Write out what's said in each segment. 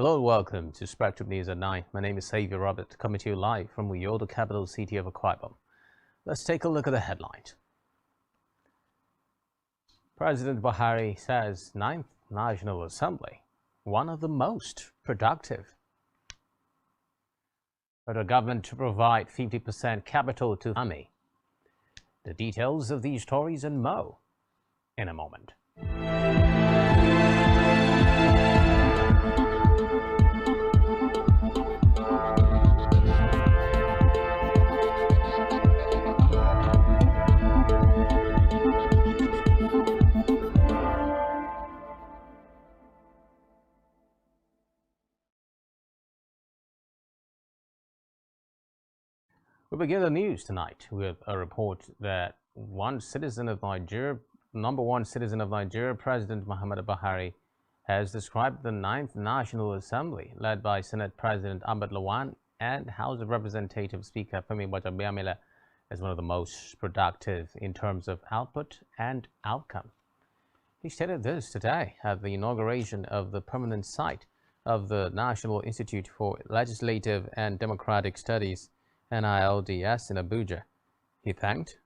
Hello and welcome to Spectrum News at 9. My name is Xavier Robert, coming to you live from Uyo, the capital city of Akwa Ibom. Let's take a look at the headlines. President Buhari says 9th National Assembly, one of the most productive. Federal government to provide 50% capital to army. The details of these stories and more in a moment. We begin the news tonight with a report that number one citizen of Nigeria, President Muhammadu Buhari, has described the 9th National Assembly, led by Senate President Ahmed Lawan and House of Representatives Speaker Femi Gbajabiamila, as one of the most productive in terms of output and outcome. He stated this today at the inauguration of the permanent site of the National Institute for Legislative and Democratic Studies, NILDS, in Abuja. He thanked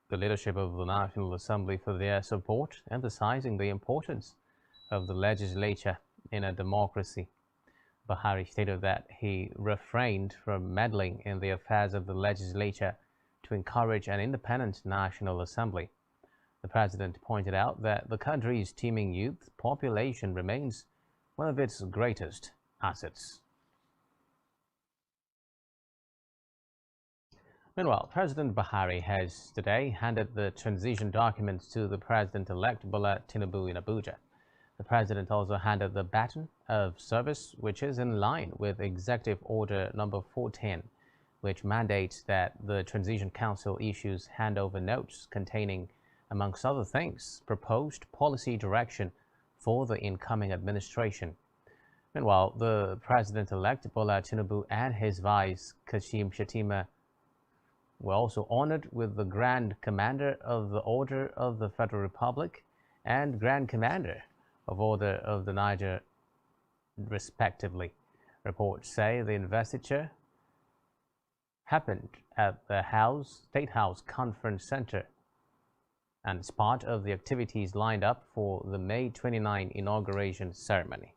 the leadership of the National Assembly for their support, emphasizing the importance of the legislature in a democracy. Buhari stated that he refrained from meddling in the affairs of the legislature to encourage an independent National Assembly. The president pointed out that the country's teeming youth population remains one of its greatest assets. Meanwhile, President Buhari has today handed the transition documents to the President-elect Bola Tinubu in Abuja. The President also handed the baton of service, which is in line with Executive Order number 410, which mandates that the Transition Council issues handover notes containing, amongst other things, proposed policy direction for the incoming administration. Meanwhile, the President-elect Bola Tinubu and his vice, Kashim Shettima, were also honored with the Grand Commander of the Order of the Federal Republic and Grand Commander of Order of the Niger, respectively. Reports say the investiture happened at the State House Conference Center and is part of the activities lined up for the May 29 inauguration ceremony.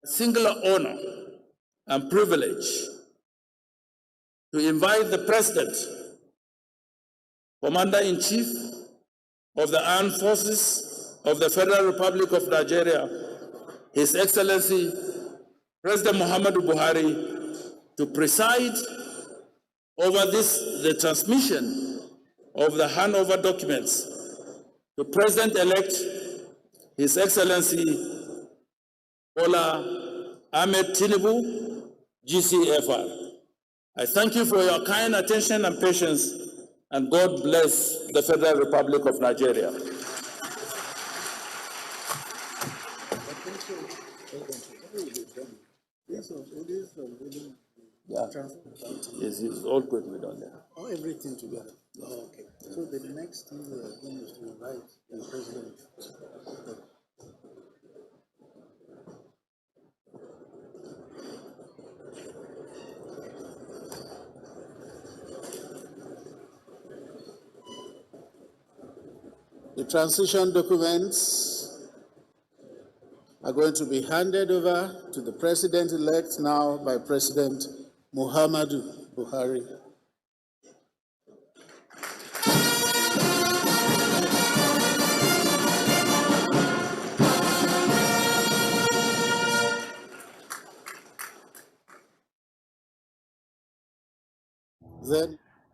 A singular honor and privilege to invite the President, Commander-in-Chief of the Armed Forces of the Federal Republic of Nigeria, His Excellency President Muhammadu Buhari, to preside over the transmission of the handover documents to President-elect His Excellency Bola Ahmed Tinubu, GCFR. I thank you for your kind attention and patience, and God bless the Federal Republic of Nigeria. Yeah. Yes, it's all quickly done there. Oh, everything together. Oh, okay. So the next thing we are doing is to invite the President. The transition documents are going to be handed over to the President-elect now by President Muhammadu Buhari.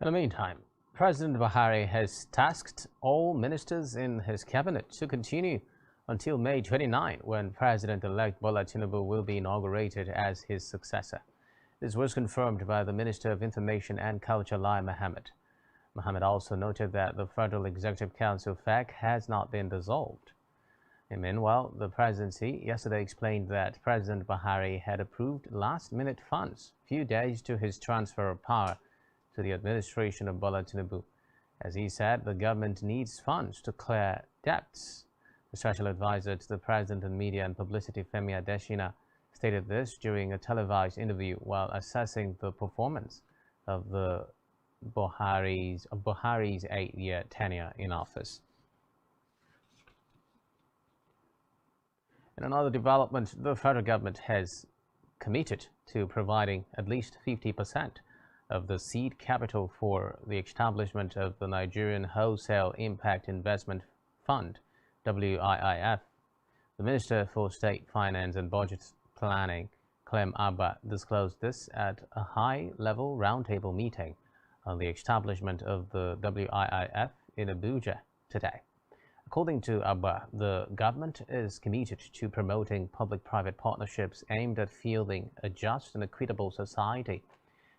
In the meantime, President Buhari has tasked all ministers in his cabinet to continue until May 29, when President-elect Bola Tinubu will be inaugurated as his successor. This was confirmed by the Minister of Information and Culture, Lai Mohammed. Mohammed also noted that the Federal Executive Council FEC has not been dissolved. And meanwhile, the presidency yesterday explained that President Buhari had approved last-minute funds few days to his transfer of power to the administration of Bola Tinubu. As he said, the government needs funds to clear debts. The special advisor to the President on Media and Publicity, Femi Adesina, stated this during a televised interview while assessing the performance of the Buhari's 8-year tenure in office. In another development, the federal government has committed to providing at least 50% of the seed capital for the establishment of the Nigerian Wholesale Impact Investment Fund, WIIF. The Minister for State Finance and Budget Planning, Clem Abba, disclosed this at a high-level roundtable meeting on the establishment of the WIIF in Abuja today. According to Abba, the government is committed to promoting public-private partnerships aimed at fielding a just and equitable society.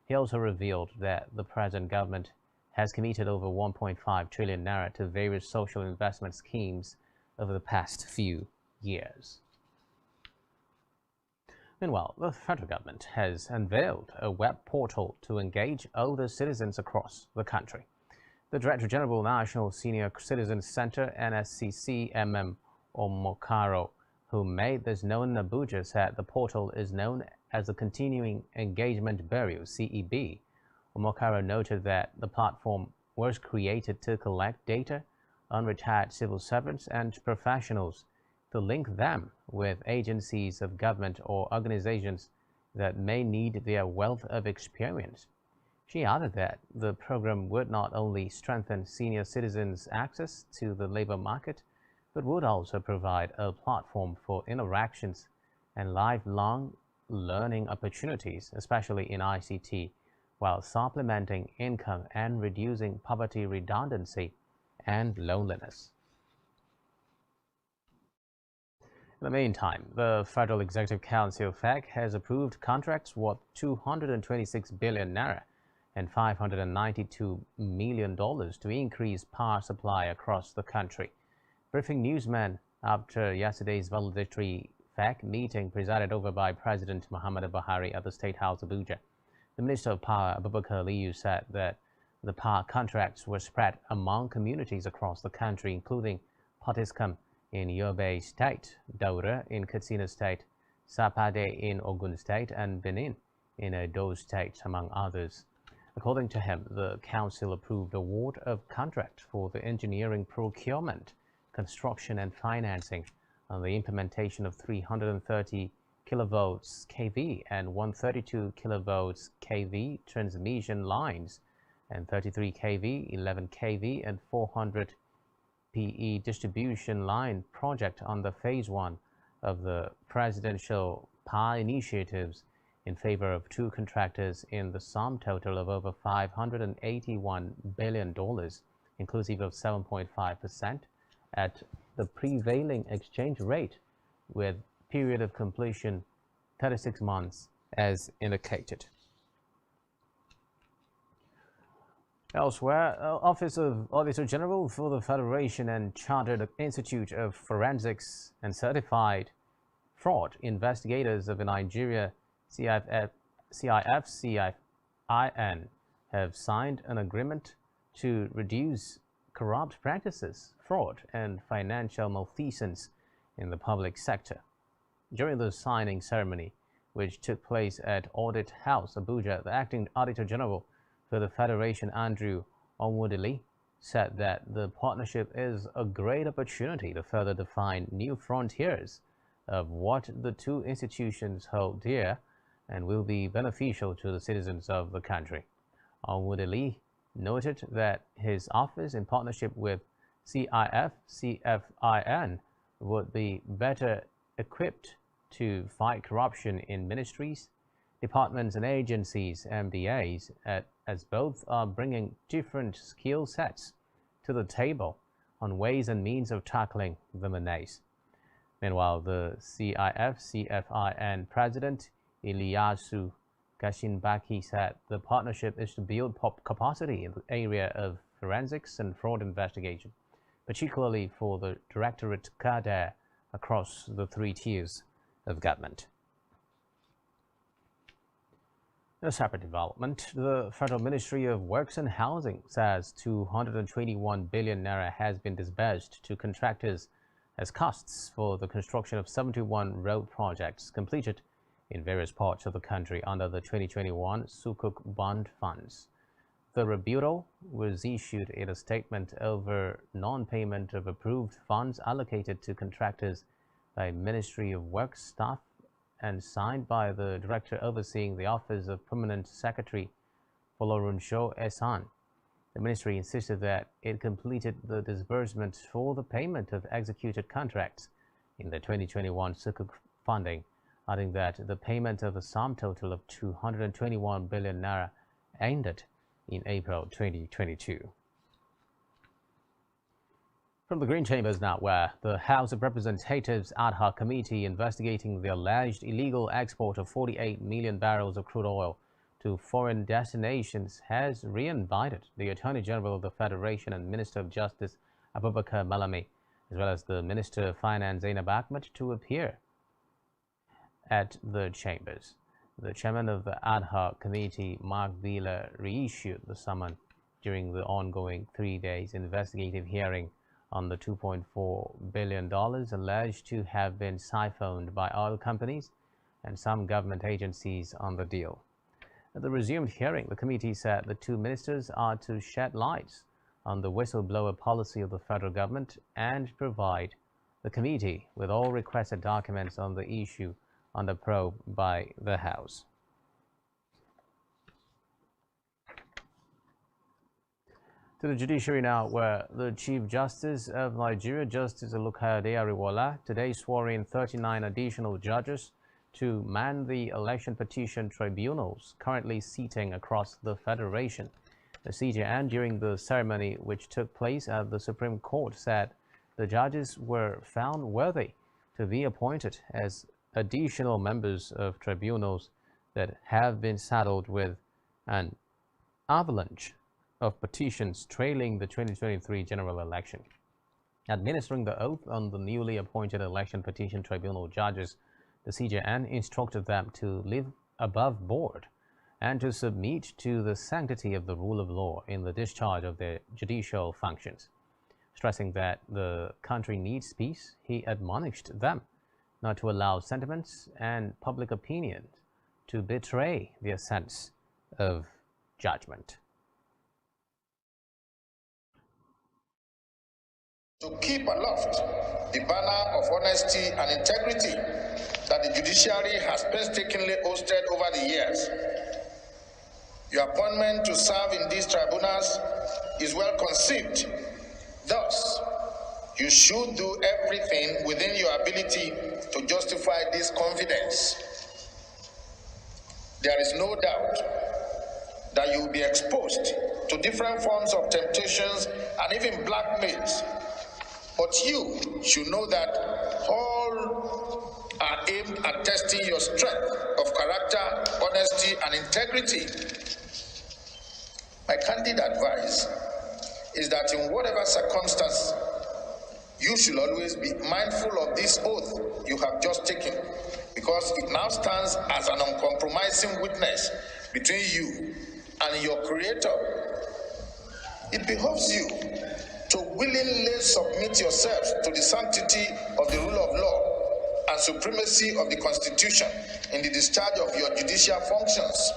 He also revealed that the present government has committed over 1.5 trillion naira to various social investment schemes over the past few years. Meanwhile, the federal government has unveiled a web portal to engage older citizens across the country. The Director General National Senior Citizens Center, NSCC, Omokaro, who made this known in Abuja, said the portal is known as the Continuing Engagement Bureau, CEB. Omokaro noted that the platform was created to collect data on retired civil servants and professionals to link them with agencies of government or organizations that may need their wealth of experience. She added that the program would not only strengthen senior citizens' access to the labor market, but would also provide a platform for interactions and lifelong learning opportunities, especially in ICT, while supplementing income and reducing poverty redundancy and loneliness. In the meantime, the Federal Executive Council (FEC) has approved contracts worth 226 billion naira and $592 million to increase power supply across the country. Briefing newsmen after yesterday's valedictory FEC meeting presided over by President Muhammadu Buhari at the State House, Abuja. The Minister of Power, Abubakar Aliyu, said that the power contracts were spread among communities across the country, including Potiskum in Yobe State, Daura in Katsina State, Sapade in Ogun State, and Benin in Edo State, among others. According to him, the Council approved award of contract for the engineering, procurement, construction and financing on the implementation of 330 kilovolts kV and 132 kilovolts kV transmission lines and 33 kV, 11 kV and 400 PE distribution line project on the phase 1 of the presidential power initiatives in favor of 2 contractors in the sum total of over $581 billion, inclusive of 7.5% at the prevailing exchange rate, with period of completion 36 months as indicated. Elsewhere, Office of Auditor General for the Federation and Chartered Institute of Forensics and Certified Fraud Investigators of Nigeria, CIFCFIN, have signed an agreement to reduce corrupt practices, fraud, and financial malfeasance in the public sector. During the signing ceremony, which took place at Audit House, Abuja, the Acting Auditor General for the Federation, Andrew Onwudili, said that the partnership is a great opportunity to further define new frontiers of what the two institutions hold dear and will be beneficial to the citizens of the country. Onwudili noted that his office, in partnership with CIFCFIN, would be better equipped to fight corruption in ministries, departments and agencies, MBAs, as both are bringing different skill sets to the table on ways and means of tackling the menace. Meanwhile, the CIFCFIN president, Iliyasu Gashinbaki, said the partnership is to build capacity in the area of forensics and fraud investigation, particularly for the Directorate Cadre across the 3 tiers of government. In a separate development, the Federal Ministry of Works and Housing says 221 billion naira has been disbursed to contractors as costs for the construction of 71 road projects completed in various parts of the country under the 2021 Sukuk bond funds. The rebuttal was issued in a statement over non-payment of approved funds allocated to contractors by Ministry of Works staff and signed by the Director overseeing the Office of Permanent Secretary, Folorunsho Ehsan. The ministry insisted that it completed the disbursement for the payment of executed contracts in the 2021 Sukuk funding, adding that the payment of a sum total of 221 billion naira ended in April 2022. From the Green Chambers now, where the House of Representatives ad hoc committee investigating the alleged illegal export of 48 million barrels of crude oil to foreign destinations has re-invited the Attorney General of the Federation and Minister of Justice Abubakar Malami, as well as the Minister of Finance Zainab Ahmed, to appear at the chambers. The chairman of the ad hoc committee, Mark Wheeler, reissued the summons during the ongoing 3 days investigative hearing on the $2.4 billion alleged to have been siphoned by oil companies and some government agencies on the deal. At the resumed hearing, the committee said the two ministers are to shed light on the whistleblower policy of the federal government and provide the committee with all requested documents on the issue under probe by the House. To the judiciary now, where the Chief Justice of Nigeria, Justice Olukayode Ariwoola, today swore in 39 additional judges to man the election petition tribunals currently seating across the Federation. The CJN, during the ceremony which took place at the Supreme Court, said the judges were found worthy to be appointed as additional members of tribunals that have been saddled with an avalanche of petitions trailing the 2023 general election. Administering the oath on the newly appointed election petition tribunal judges, the CJN instructed them to live above board and to submit to the sanctity of the rule of law in the discharge of their judicial functions. Stressing that the country needs peace, he admonished them not to allow sentiments and public opinion to betray their sense of judgment. To keep aloft the banner of honesty and integrity that the judiciary has painstakingly hosted over the years. Your appointment to serve in these tribunals is well conceived. Thus, you should do everything within your ability to justify this confidence. There is no doubt that you will be exposed to different forms of temptations and even blackmails. But you should know that all are aimed at testing your strength of character, honesty, and integrity. My candid advice is that in whatever circumstance, you should always be mindful of this oath you have just taken, because it now stands as an uncompromising witness between you and your Creator. It behoves you to willingly submit yourself to the sanctity of the rule of law and supremacy of the Constitution in the discharge of your judicial functions.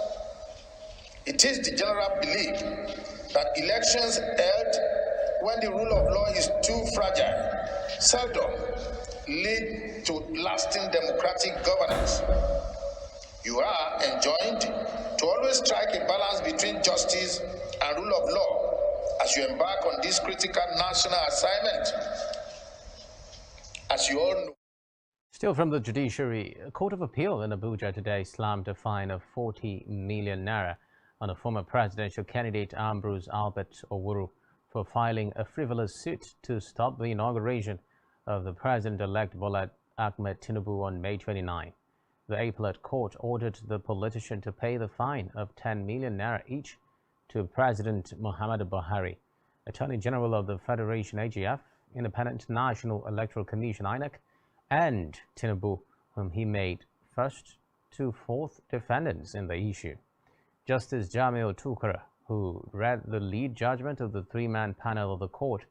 It is the general belief that elections held when the rule of law is too fragile seldom lead to lasting democratic governance. You are enjoined to always strike a balance between justice and rule of law as you embark on this critical national assignment. As you all know. Still from the judiciary, a court of appeal in Abuja today slammed a fine of 40 million naira on a former presidential candidate, Ambrose Albert Owuru, for filing a frivolous suit to stop the inauguration of the president-elect Bola Ahmed Tinubu on May 29. The appellate court ordered the politician to pay the fine of 10 million naira each to President Muhammadu Buhari, Attorney General of the Federation AGF, Independent National Electoral Commission INEC, and Tinubu, whom he made first to fourth defendants in the issue. Justice Jamil Tukara, who read the lead judgment of the three-man panel of the court,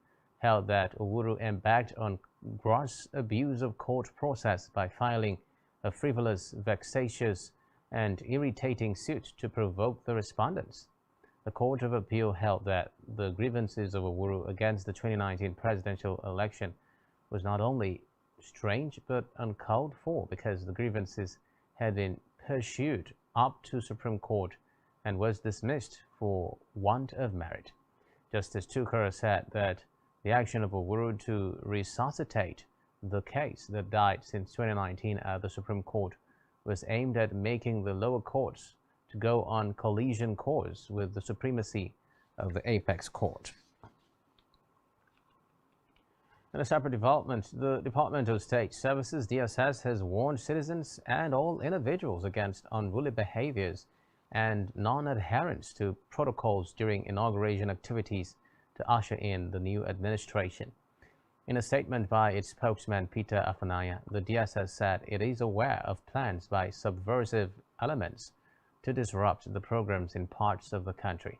held that Owuru embarked on gross abuse of court process by filing a frivolous, vexatious, and irritating suit to provoke the respondents. The Court of Appeal held that the grievances of Owuru against the 2019 presidential election was not only strange but uncalled for because the grievances had been pursued up to Supreme Court and was dismissed for want of merit. Justice Tukara said that the action of Owuru to resuscitate the case that died since 2019 at the Supreme Court was aimed at making the lower courts to go on collision course with the supremacy of the apex court. In a separate development, the Department of State Services (DSS) has warned citizens and all individuals against unruly behaviors and non-adherence to protocols during inauguration activities to usher in the new administration. In a statement by its spokesman Peter Afanaya, the DSS said it is aware of plans by subversive elements to disrupt the programs in parts of the country.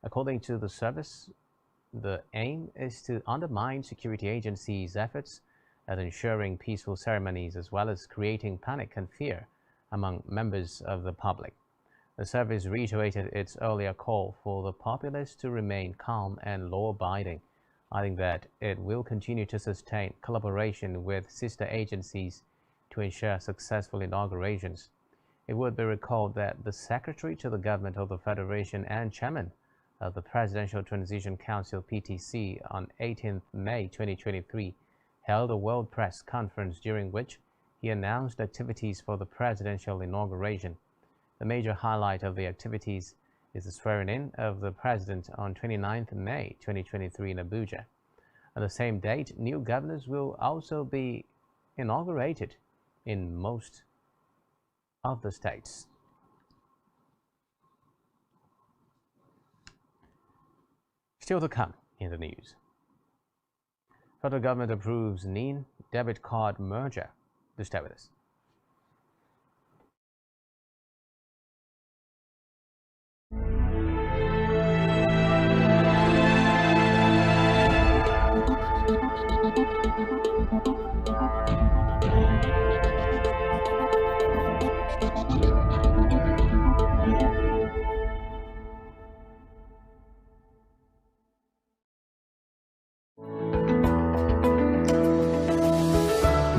According to the service, the aim is to undermine security agencies' efforts at ensuring peaceful ceremonies as well as creating panic and fear among members of the public. The service reiterated its earlier call for the populace to remain calm and law-abiding, adding that it will continue to sustain collaboration with sister agencies to ensure successful inaugurations. It would be recalled that the Secretary to the Government of the Federation and Chairman of the Presidential Transition Council (PTC) on 18th May 2023 held a World Press Conference during which he announced activities for the presidential inauguration. The major highlight of the activities is the swearing-in of the President on 29th May 2023 in Abuja. On the same date, new governors will also be inaugurated in most of the states. Still to come in the news. Federal government approves NIN debit card merger. Do stay with us.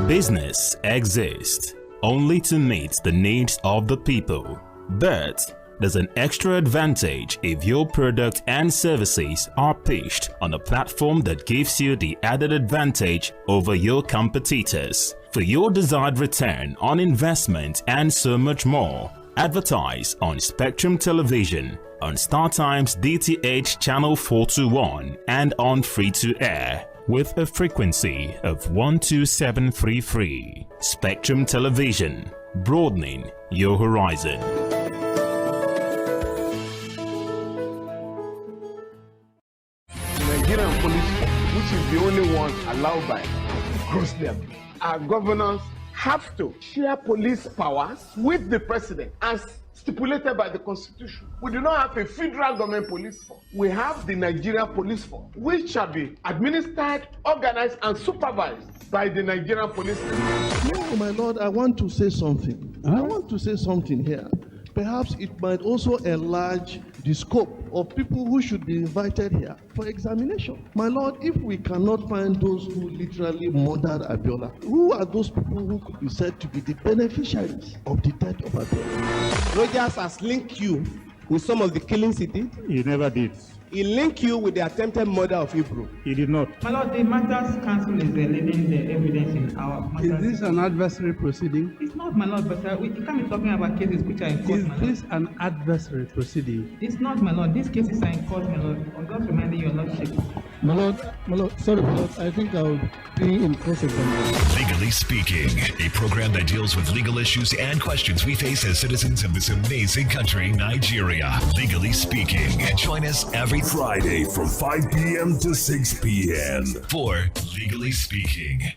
Business exists only to meet the needs of the people, but there's an extra advantage if your product and services are pitched on a platform that gives you the added advantage over your competitors. For your desired return on investment and so much more, advertise on Spectrum Television, on StarTime's DTH Channel 421 and on free-to-air with a frequency of 12733. Spectrum Television, broadening your horizon. Nigerian police, which is the only one allowed by grossly abused. Our governors have to share police powers with the president as stipulated by the constitution. We do not have a federal government police force. We have the Nigeria Police Force, which shall be administered, organized, and supervised by the Nigerian Police Force. No, my lord, I want to say something. I want to say something here. Perhaps it might also enlarge the scope of people who should be invited here for examination. My lord, if we cannot find those who literally murdered Abiola, who are those people who could be said to be the beneficiaries of the death of Abiola? Rogers has linked you with some of the killings he did. He never did. He linked you with the attempted murder of Hebrew. He did not. My lord, the matters council is leading the evidence in our matters. Is this an adversary proceeding? It's not, my lord, but we can't be talking about cases which are in court, my lord. Is this an adversary proceeding? It's not, my lord. These cases are in court, my lord. I'm just reminding your lordship. My lord, sorry, my lord, I think I'll be in cross-examination. Legally Speaking, a program that deals with legal issues and questions we face as citizens of this amazing country, Nigeria. Legally Speaking. Join us every Friday from 5 p.m. to 6 p.m. for Legally Speaking.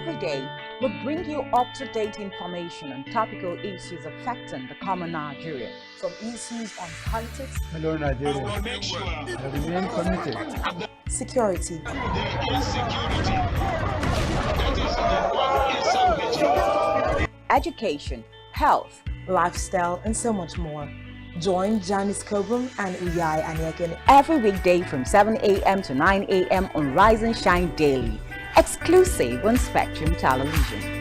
Every day, we bring you up-to-date information on topical issues affecting the common Nigerian. From issues on politics, hello Nigeria, I remain committed. Security, education, health, lifestyle, and so much more. Join Janice Kobum and Uyai Anyeken every weekday from 7 a.m. to 9 a.m. on Rise and Shine Daily, exclusive on Spectrum Television.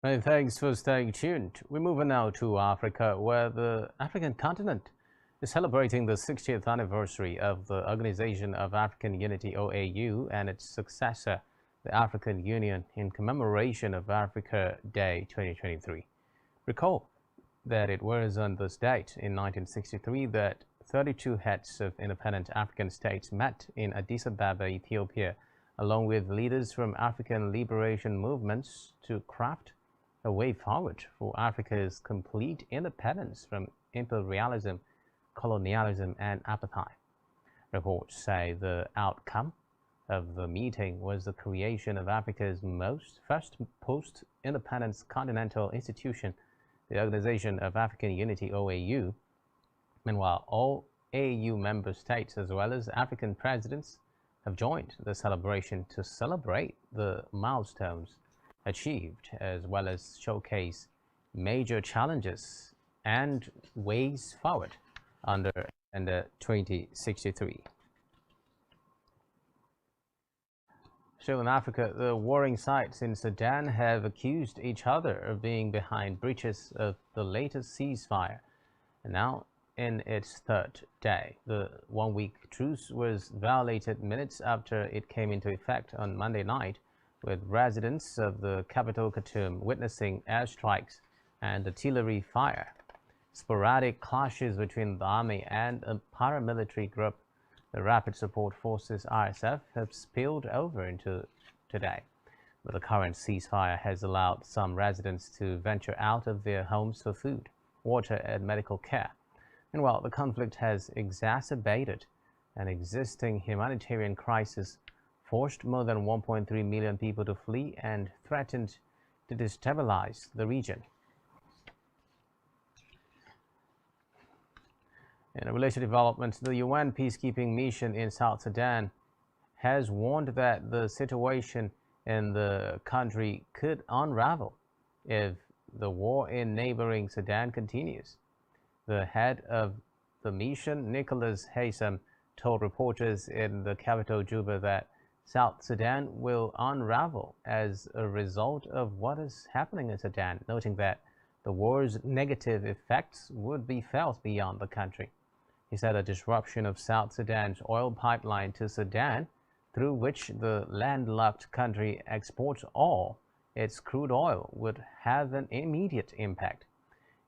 Many thanks for staying tuned. We move on now to Africa, where the African continent is celebrating the 60th anniversary of the Organization of African Unity (OAU) and its successor, the African Union, in commemoration of Africa Day 2023. Recall that it was on this date in 1963 that 32 heads of independent African states met in Addis Ababa, Ethiopia, along with leaders from African liberation movements to craft a way forward for Africa's complete independence from imperialism, colonialism, and apartheid. Reports say the outcome of the meeting was the creation of Africa's first post-independence continental institution, the Organization of African Unity (OAU). Meanwhile, all AU member states as well as African presidents have joined the celebration to celebrate the milestones achieved as well as showcase major challenges and ways forward under 2063. Still in Africa, the warring sides in Sudan have accused each other of being behind breaches of the latest ceasefire. And now, in its third day, the one-week truce was violated minutes after it came into effect on Monday night, with residents of the capital Khartoum witnessing airstrikes and artillery fire. Sporadic clashes between the army and a paramilitary group, the Rapid Support Forces (RSF), have spilled over into today. But the current ceasefire has allowed some residents to venture out of their homes for food, water, and medical care. Meanwhile, the conflict has exacerbated an existing humanitarian crisis, forced more than 1.3 million people to flee, and threatened to destabilize the region. In a related development, the UN peacekeeping mission in South Sudan has warned that the situation in the country could unravel if the war in neighboring Sudan continues. The head of the mission, Nicholas Haysom, told reporters in the capital Juba that South Sudan will unravel as a result of what is happening in Sudan, noting that the war's negative effects would be felt beyond the country. He said a disruption of South Sudan's oil pipeline to Sudan, through which the landlocked country exports all its crude oil, would have an immediate impact.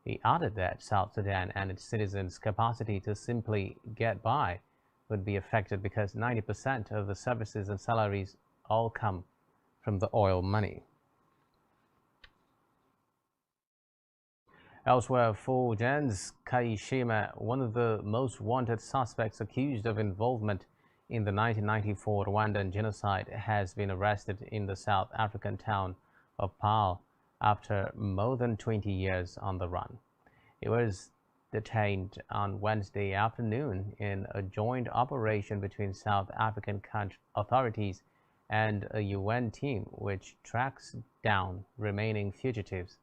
He added that South Sudan and its citizens' capacity to simply get by would be affected because 90% of the services and salaries all come from the oil money. Elsewhere, Fulgen's Kaishima, one of the most wanted suspects accused of involvement in the 1994 Rwandan genocide, has been arrested in the South African town of Paarl after more than 20 years on the run. He was detained on Wednesday afternoon in a joint operation between South African authorities and a UN team which tracks down remaining fugitives.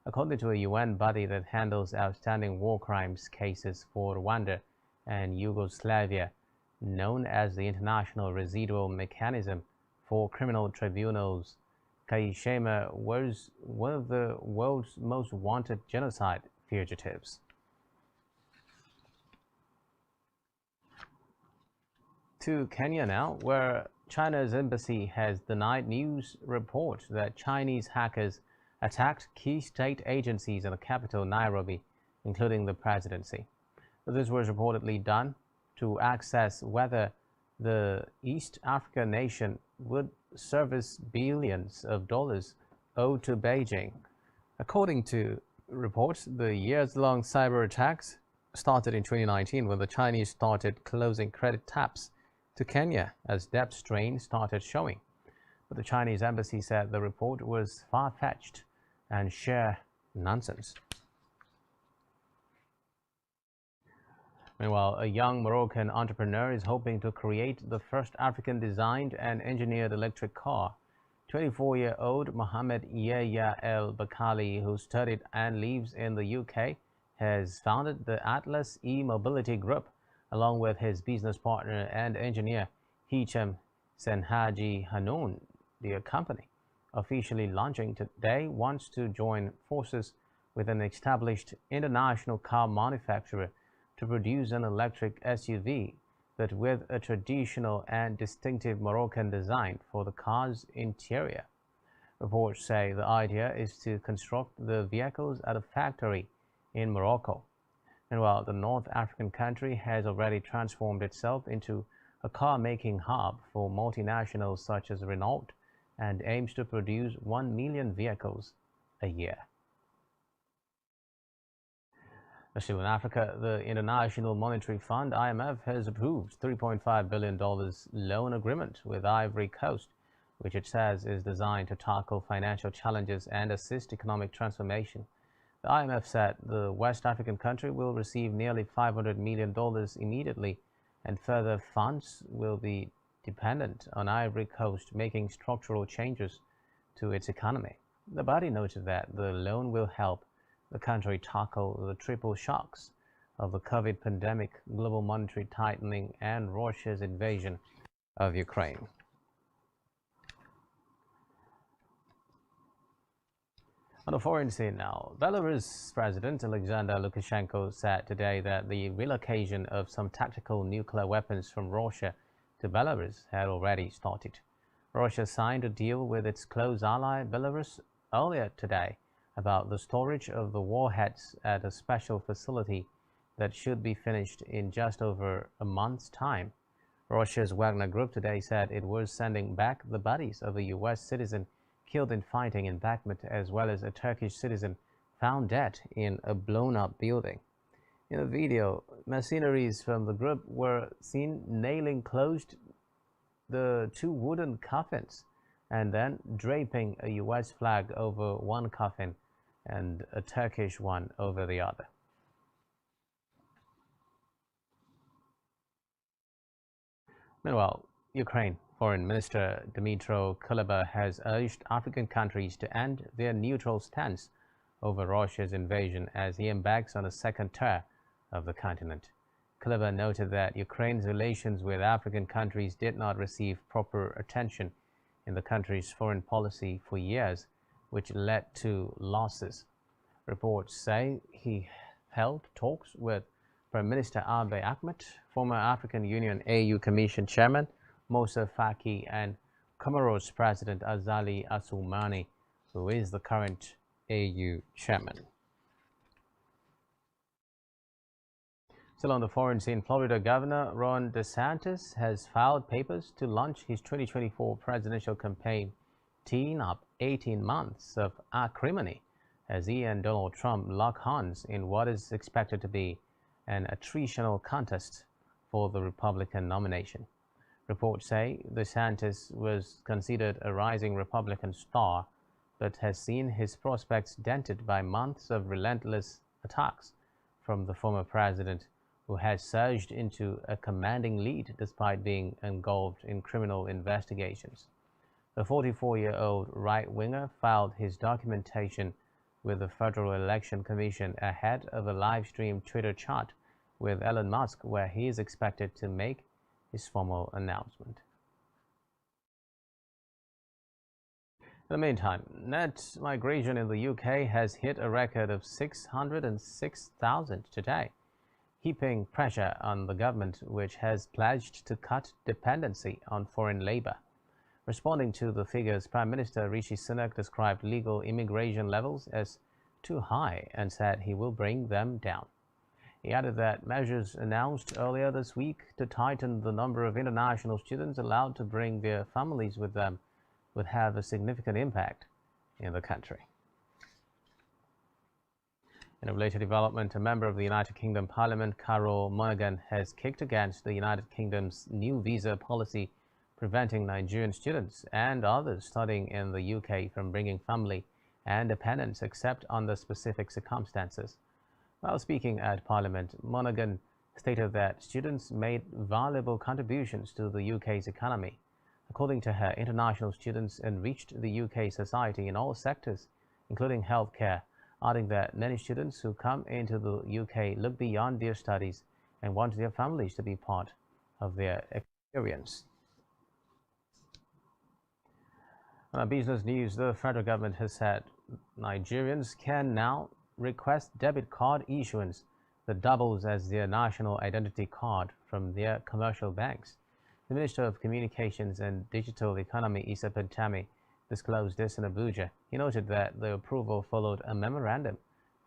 According to a UN body that handles outstanding war crimes cases for Rwanda and Yugoslavia, known as the International Residual Mechanism for Criminal Tribunals, Kaishema was one of the world's most wanted genocide fugitives. To Kenya now, where China's embassy has denied news reports that Chinese hackers attacked key state agencies in the capital, Nairobi, including the presidency. This was reportedly done to access whether the East African nation would service billions of dollars owed to Beijing. According to reports, the years-long cyber attacks started in 2019 when the Chinese started closing credit taps to Kenya as debt strain started showing. But the Chinese embassy said the report was far-fetched and sheer nonsense. Meanwhile, a young Moroccan entrepreneur is hoping to create the first African-designed and engineered electric car. 24-year-old Mohamed Yahya El Bakali, who studied and lives in the UK, has founded the Atlas E-Mobility Group, along with his business partner and engineer Hicham Senhaji Hanoun, the company, officially launching today, wants to join forces with an established international car manufacturer to produce an electric SUV, but with a traditional and distinctive Moroccan design for the car's interior. Reports say the idea is to construct the vehicles at a factory in Morocco. Meanwhile, the North African country has already transformed itself into a car-making hub for multinationals such as Renault and aims to produce 1 million vehicles a year. Still in Africa, the International Monetary Fund (IMF) has approved $3.5 billion loan agreement with Ivory Coast, which it says is designed to tackle financial challenges and assist economic transformation. The IMF said the West African country will receive nearly $500 million immediately, and further funds will be dependent on Ivory Coast making structural changes to its economy. The body noted that the loan will help the country tackle the triple shocks of the COVID pandemic, global monetary tightening, and Russia's invasion of Ukraine. On the foreign scene now, Belarus President Alexander Lukashenko said today that the relocation of some tactical nuclear weapons from Russia to Belarus had already started. Russia signed a deal with its close ally Belarus earlier today about the storage of the warheads at a special facility that should be finished in just over a month's time. Russia's Wagner Group today said it was sending back the bodies of a U.S. citizen killed in fighting in Bakhmut, as well as a Turkish citizen found dead in a blown-up building. In a video, mercenaries from the group were seen nailing closed the two wooden coffins and then draping a U.S. flag over one coffin and a Turkish one over the other. Meanwhile, Ukraine Foreign Minister Dmytro Kuleba has urged African countries to end their neutral stance over Russia's invasion as he embarks on a second tour of the continent. Kuleba noted that Ukraine's relations with African countries did not receive proper attention in the country's foreign policy for years, which led to losses. Reports say he held talks with Prime Minister Abiy Ahmed, former African Union AU Commission Chairman Moussa Faki, and Comoros President Azali Assoumani, who is the current AU chairman. Still on the foreign scene, Florida Governor Ron DeSantis has filed papers to launch his 2024 presidential campaign, teeing up 18 months of acrimony as he and Donald Trump lock horns in what is expected to be an attritional contest for the Republican nomination. Reports say DeSantis was considered a rising Republican star, but has seen his prospects dented by months of relentless attacks from the former president, who has surged into a commanding lead despite being engulfed in criminal investigations. The 44-year-old right-winger filed his documentation with the Federal Election Commission ahead of a live-stream Twitter chat with Elon Musk, where he is expected to make his formal announcement. In the meantime, net migration in the UK has hit a record of 606,000 today, heaping pressure on the government, which has pledged to cut dependency on foreign labour. Responding to the figures, Prime Minister Rishi Sunak described legal immigration levels as too high and said he will bring them down. He added that measures announced earlier this week to tighten the number of international students allowed to bring their families with them would have a significant impact in the country. In a related development, a member of the United Kingdom Parliament, Carol Monaghan, has kicked against the United Kingdom's new visa policy preventing Nigerian students and others studying in the UK from bringing family and dependents except under specific circumstances. While speaking at Parliament, Monaghan stated that students made valuable contributions to the UK's economy. According to her, international students enriched the UK society in all sectors, including healthcare, adding that many students who come into the UK look beyond their studies and want their families to be part of their experience. On business news, the federal government has said Nigerians can now request debit card issuance that doubles as their national identity card from their commercial banks. The Minister of Communications and Digital Economy, Issa Pantami, disclosed this in Abuja. He noted that the approval followed a memorandum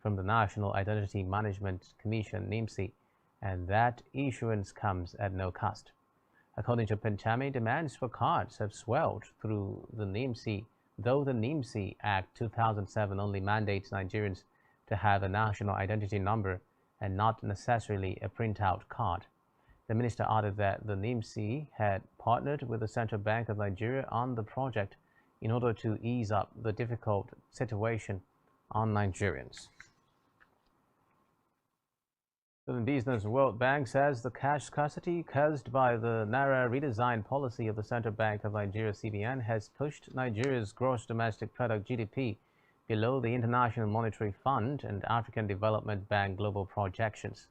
from the National Identity Management Commission, NIMC, and that issuance comes at no cost. According to Pantami, demands for cards have swelled through the NIMC, though the NIMC Act 2007 only mandates Nigerians to have a national identity number and not necessarily a printout card. The minister added that the NIMC had partnered with the Central Bank of Nigeria on the project in order to ease up the difficult situation on Nigerians. In business, World Bank says the cash scarcity caused by the Naira redesign policy of the Central Bank of Nigeria (CBN) has pushed Nigeria's gross domestic product (GDP) below the International Monetary Fund and African Development Bank global projections.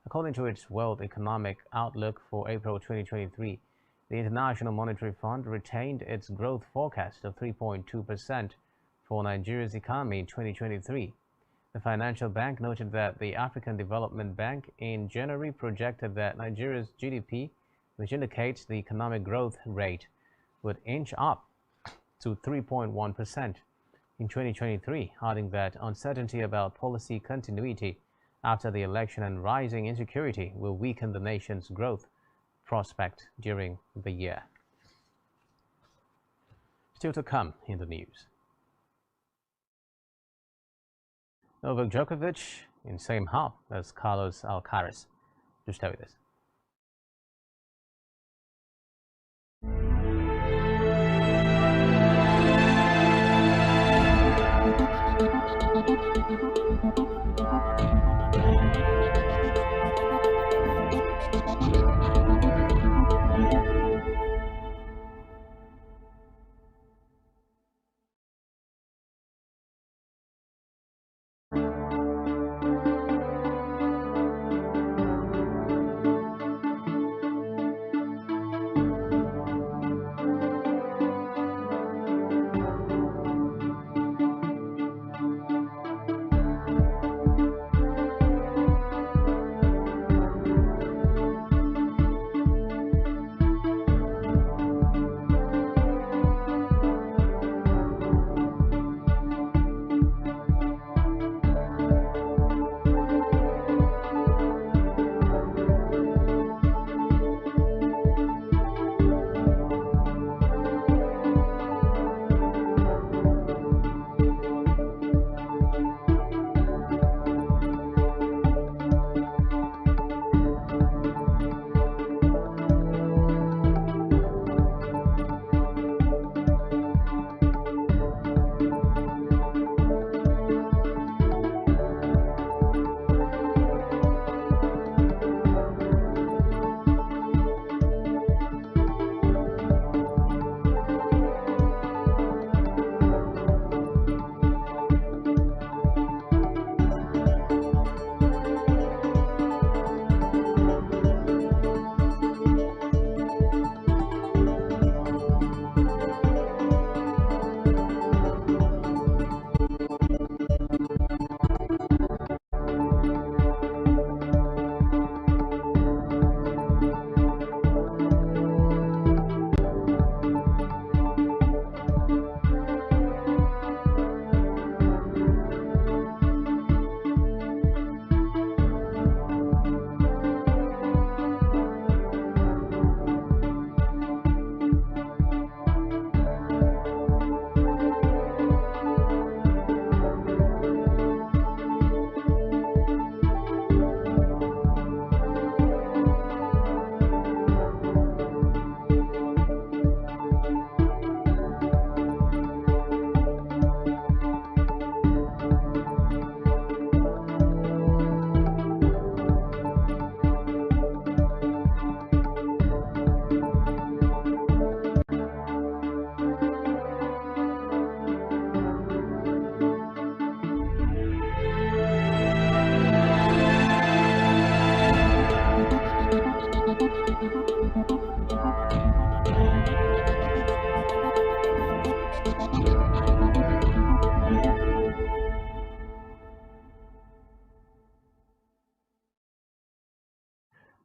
According to its World Economic Outlook for April 2023, the International Monetary Fund retained its growth forecast of 3.2% for Nigeria's economy in 2023. The Financial Bank noted that the African Development Bank in January projected that Nigeria's GDP, which indicates the economic growth rate, would inch up to 3.1% in 2023, adding that uncertainty about policy continuity after the election and rising insecurity will weaken the nation's growth prospect during the year. Still to come in the news. Novak Djokovic in same half as Carlos Alcaraz. Do stay with us.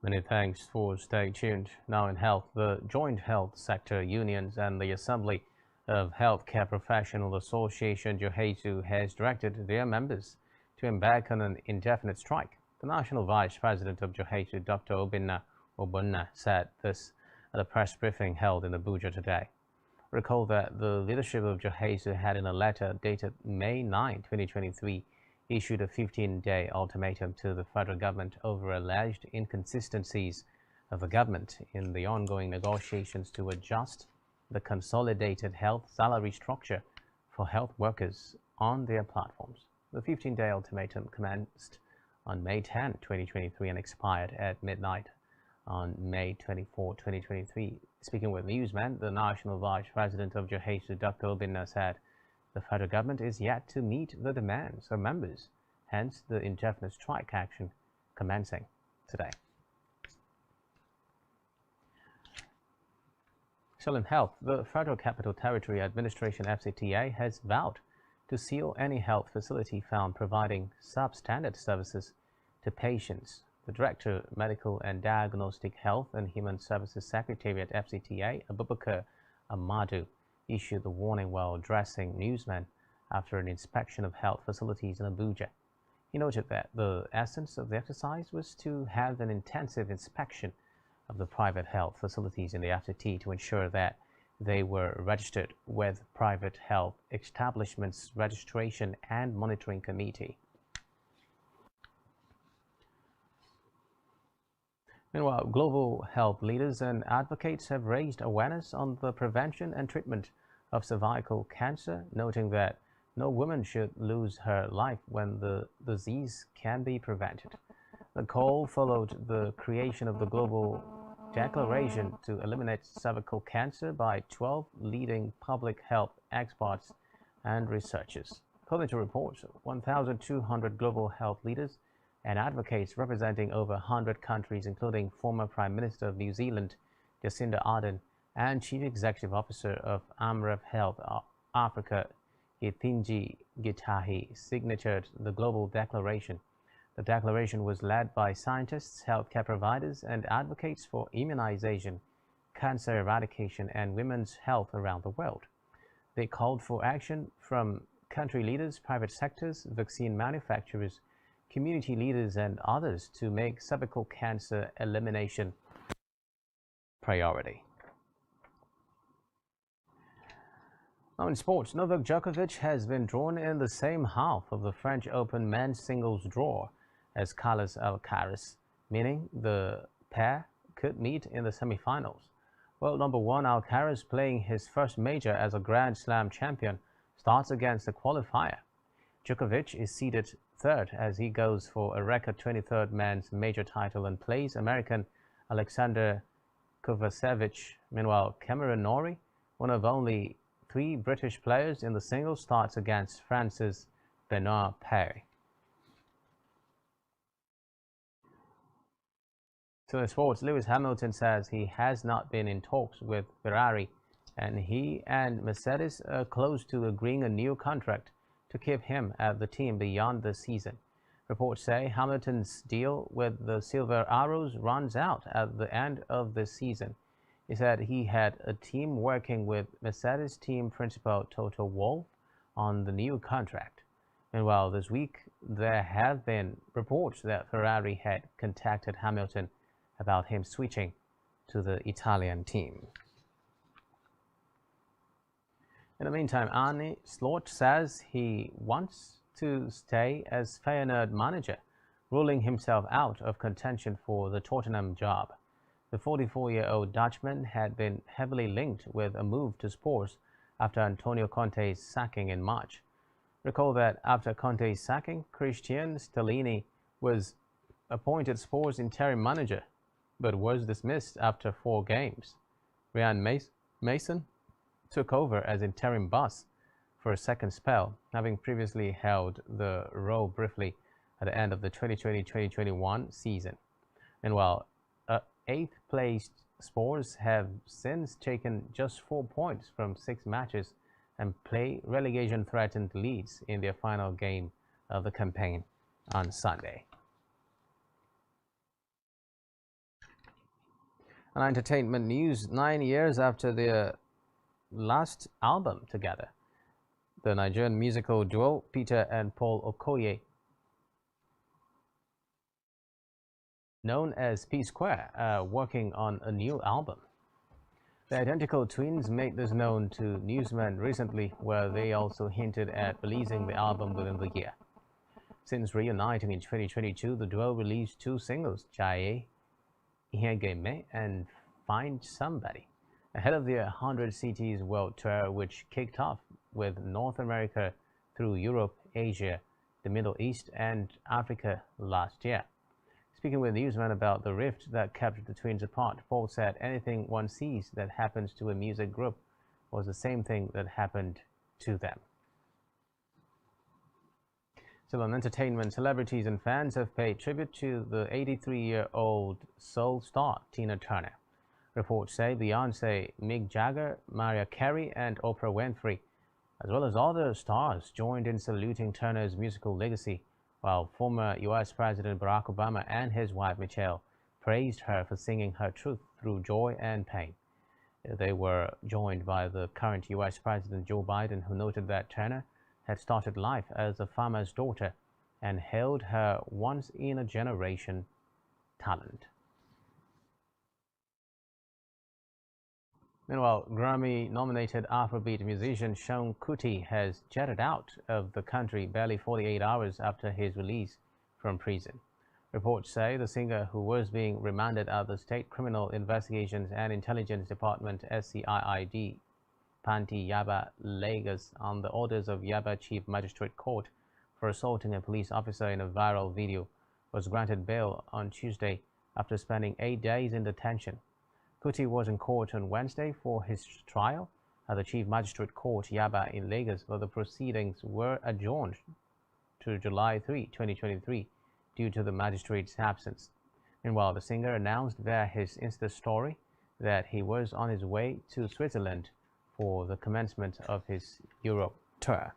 Many thanks for staying tuned. Now in health, the joint health sector unions and the Assembly of Healthcare Professional Association Johesu has directed their members to embark on an indefinite strike. The National Vice President of Johesu, Dr. Obunna, said this at a press briefing held in Abuja today. Recall that the leadership of Johesu had, in a letter dated May 9, 2023, issued a 15-day ultimatum to the federal government over alleged inconsistencies of the government in the ongoing negotiations to adjust the consolidated health salary structure for health workers on their platforms. The 15-day ultimatum commenced on May 10, 2023 and expired at midnight on May 24, 2023. Speaking with newsmen, the National Vice President of Johesu, Dr. Obinna, said the federal government is yet to meet the demands of members, hence the indefinite strike action commencing today. Still in health, the Federal Capital Territory Administration FCTA has vowed to seal any health facility found providing substandard services to patients. The Director, Medical and Diagnostic Health and Human Services Secretary at FCTA, Abubakar Ahmadu, issued the warning while addressing newsmen after an inspection of health facilities in Abuja. He noted that the essence of the exercise was to have an intensive inspection of the private health facilities in the FCT to ensure that they were registered with Private Health Establishments Registration and Monitoring Committee. Meanwhile, global health leaders and advocates have raised awareness on the prevention and treatment of cervical cancer, noting that no woman should lose her life when the disease can be prevented. The call followed the creation of the Global Declaration to eliminate cervical cancer by 12 leading public health experts and researchers. According to reports, 1,200 global health leaders and advocates representing over 100 countries, including former Prime Minister of New Zealand, Jacinda Ardern, and Chief Executive Officer of Amref Health Africa, Ithinji Gitahi, signatured the Global Declaration. The declaration was led by scientists, healthcare providers, and advocates for immunization, cancer eradication, and women's health around the world. They called for action from country leaders, private sectors, vaccine manufacturers, community leaders, and others to make cervical cancer elimination priority. Now in sports, Novak Djokovic has been drawn in the same half of the French Open men's singles draw as Carlos Alcaraz, meaning the pair could meet in the semi-finals. World number one Alcaraz, playing his first major as a Grand Slam champion, starts against the qualifier. Djokovic is seeded third as he goes for a record 23rd men's major title and plays American Alexander Kovacevic. Meanwhile, Cameron Norrie, one of only 3 British players in the singles, starts against France's Benoit Paire. So in sports, Lewis Hamilton says he has not been in talks with Ferrari, and he and Mercedes are close to agreeing a new contract to keep him at the team beyond the season. Reports say Hamilton's deal with the Silver Arrows runs out at the end of the season. He said he had a team working with Mercedes team principal Toto Wolff on the new contract. Meanwhile, this week there have been reports that Ferrari had contacted Hamilton about him switching to the Italian team. In the meantime, Arne Slot says he wants to stay as Feyenoord manager, ruling himself out of contention for the Tottenham job. The 44-year-old Dutchman had been heavily linked with a move to Spurs after Antonio Conte's sacking in March. Recall that after Conte's sacking, Christian Stellini was appointed Spurs interim manager, but was dismissed after 4 games. Ryan Mason took over as interim boss for a second spell, having previously held the role briefly at the end of the 2020-2021 season. Meanwhile, 8th-placed Spurs have since taken just 4 points from 6 matches and play relegation-threatened Leeds in their final game of the campaign on Sunday. On entertainment news, 9 years after their last album together, the Nigerian musical duo Peter and Paul Okoye, known as P Square, are working on a new album. The identical twins made this known to newsmen recently, where they also hinted at releasing the album within the year. Since reuniting in 2022, the duo released 2 singles, Jaye, Ihegeme, and Find Somebody, ahead of their 100 Cities World Tour, which kicked off with North America through Europe, Asia, the Middle East, and Africa last year. Speaking with newsmen about the rift that kept the twins apart, Paul said anything one sees that happens to a music group was the same thing that happened to them. Still on entertainment, celebrities and fans have paid tribute to the 83-year-old soul star Tina Turner. Reports say Beyonce, Mick Jagger, Mariah Carey, and Oprah Winfrey, as well as other stars, joined in saluting Turner's musical legacy, while former U.S. President Barack Obama and his wife Michelle praised her for singing her truth through joy and pain. They were joined by the current U.S. President Joe Biden, who noted that Turner had started life as a farmer's daughter and hailed her once-in-a-generation talent. Meanwhile, Grammy-nominated Afrobeat musician Sean Kuti has jetted out of the country barely 48 hours after his release from prison. Reports say the singer, who was being remanded at the State Criminal Investigations and Intelligence Department SCIID, Panti Yaba, Lagos, on the orders of Yaba Chief Magistrate Court for assaulting a police officer in a viral video, was granted bail on Tuesday after spending 8 days in detention. Kuti was in court on Wednesday for his trial at the Chief Magistrate Court Yaba in Lagos, but the proceedings were adjourned to July 3, 2023 due to the magistrate's absence. Meanwhile, the singer announced via his Insta story that he was on his way to Switzerland for the commencement of his Europe tour.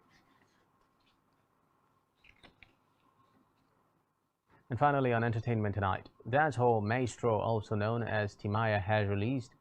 And finally, on entertainment tonight, dancehall maestro, also known as Timaya, has released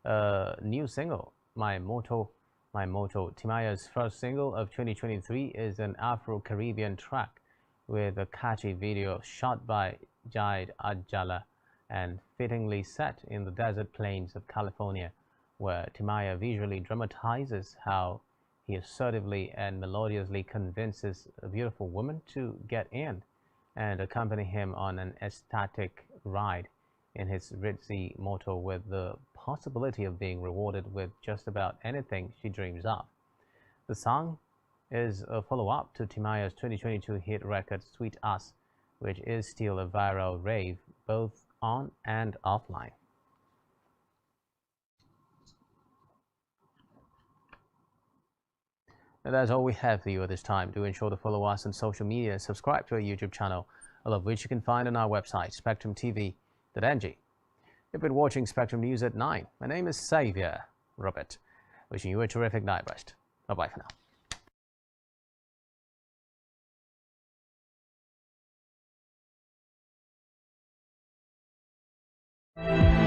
a new single, My Motto, My Motto. Timaya's first single of 2023 is an Afro-Caribbean track with a catchy video shot by Jaid Ajala and fittingly set in the desert plains of California, where Timaya visually dramatizes how he assertively and melodiously convinces a beautiful woman to get in and accompany him on an ecstatic ride in his ritzy motor, with the possibility of being rewarded with just about anything she dreams of. The song is a follow-up to Timaya's 2022 hit record Sweet Us, which is still a viral rave both on and offline. And that's all we have for you at this time. Do ensure to follow us on social media and subscribe to our YouTube channel, all of which you can find on our website, spectrumtv.ng. You've been watching Spectrum News at 9. My name is Xavier Robert. Wishing you a terrific night rest. Bye-bye for now.